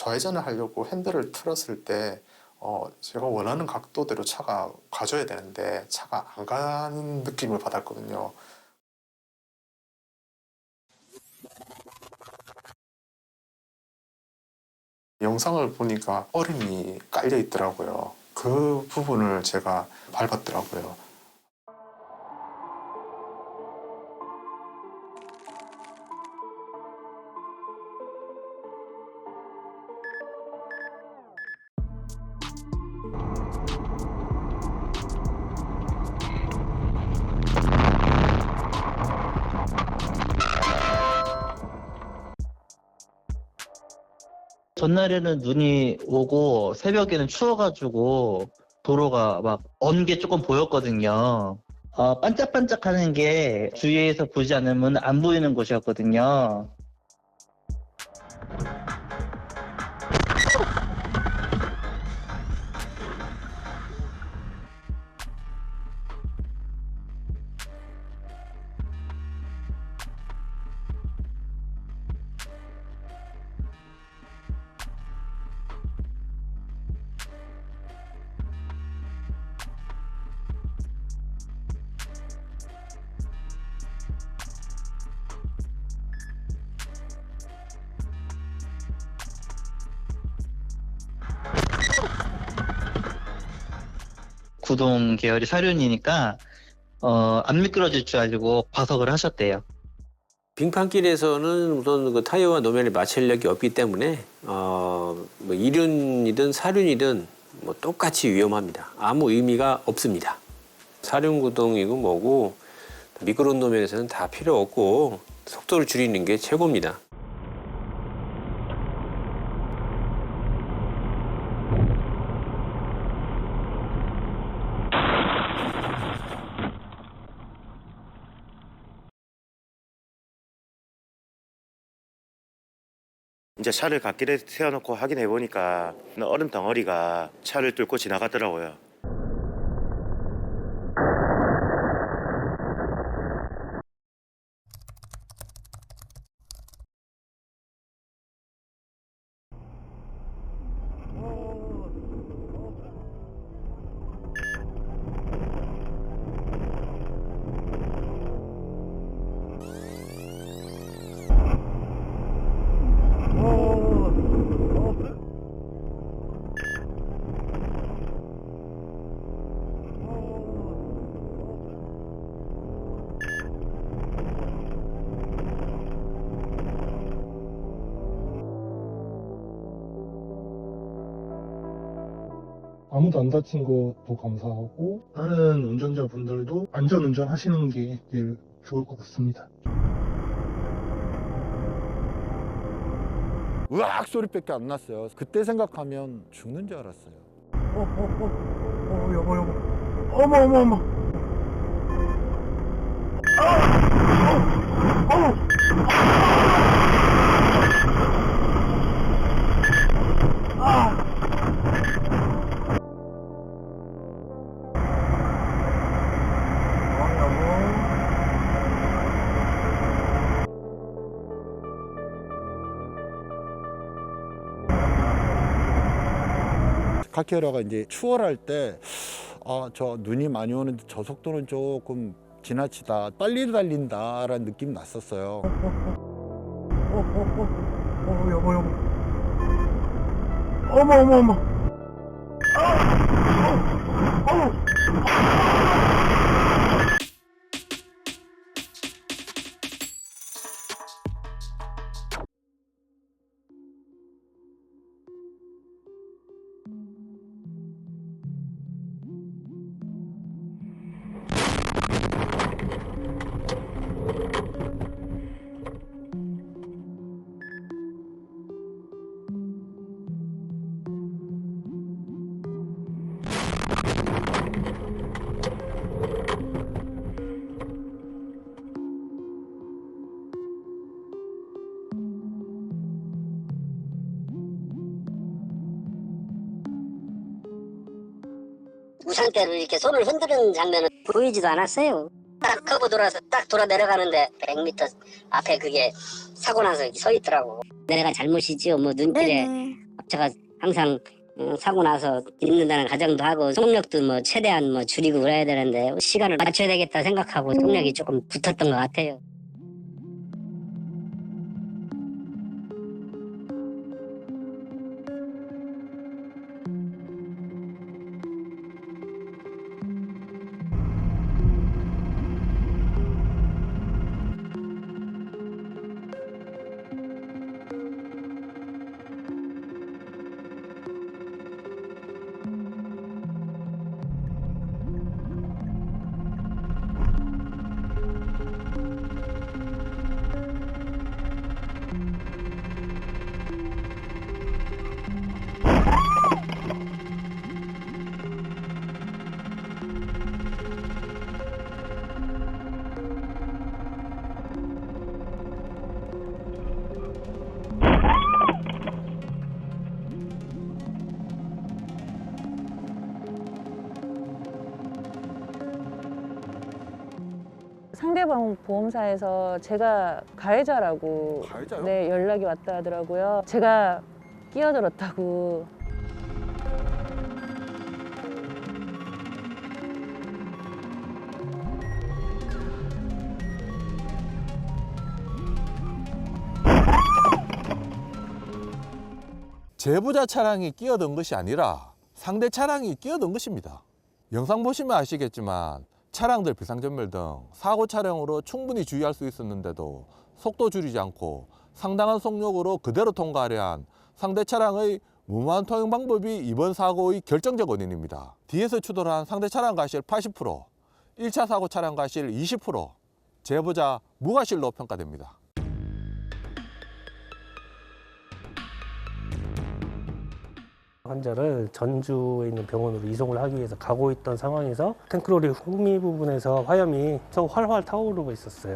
좌회전을 하려고 핸들을 틀었을 때 제가 원하는 각도대로 차가 가줘야 되는데 차가 안 가는 느낌을 받았거든요. 영상을 보니까 얼음이 깔려 있더라고요. 그 부분을 제가 밟았더라고요. 전날에는 눈이 오고 새벽에는 추워가지고 도로가 막 언 게 조금 보였거든요. 반짝반짝하는 게 주위에서 보지 않으면 안 보이는 곳이었거든요. 구동 계열이 사륜이니까 안 미끄러질 줄 알고 과속을 하셨대요. 빙판길에서는 우선 그 타이어와 노면의 마찰력이 없기 때문에 뭐 이륜이든 사륜이든 뭐 똑같이 위험합니다. 아무 의미가 없습니다. 사륜 구동이고 뭐고 미끄러운 노면에서는 다 필요 없고 속도를 줄이는 게 최고입니다. 이제 차를 갓길에 세워놓고 확인해 보니까 얼음 덩어리가 차를 뚫고 지나가더라고요. 아무도 안 다친 것도 감사하고 다른 운전자분들도 안전운전 하시는 게 제일 좋을 것 같습니다. 으악 소리밖에 안 났어요. 그때 생각하면 죽는 줄 알았어요. 여보. 어머. 카키어라가 이제 추월할 때, 저 눈이 많이 오는데 저 속도는 조금 지나치다, 빨리 달린다라는 느낌이 났었어요. 여보. 어머. 우산대로 이렇게 손을 흔드는 장면은 보이지도 않았어요. 딱 커브 돌아서 딱 돌아 내려가는데 100m 앞에 그게 사고 나서 서 있더라고. 내가 잘못이지요. 뭐 눈길에 제가 항상 사고 나서 있는다는 가정도 하고 속력도 뭐 최대한 뭐 줄이고 그래야 되는데 시간을 맞춰야 되겠다 생각하고 속력이 조금 붙었던 것 같아요. 상대방 보험사에서 제가 가해자라고 가해자요? 네, 연락이 왔다 하더라고요. 제가 끼어들었다고. 제보자 차량이 끼어든 것이 아니라 상대 차량이 끼어든 것입니다. 영상 보시면 아시겠지만 차량들 비상전멸 등 사고 차량으로 충분히 주의할 수 있었는데도 속도 줄이지 않고 상당한 속력으로 그대로 통과하려 한 상대 차량의 무모한 통행 방법이 이번 사고의 결정적 원인입니다. 뒤에서 추돌한 상대 차량 과실 80%, 1차 사고 차량 과실 20%, 제보자 무과실로 평가됩니다. 환자를 전주에 있는 병원으로 이송을 하기 위해서 가고 있던 상황에서 탱크로리 후미 부분에서 화염이 저 활활 타오르고 있었어요.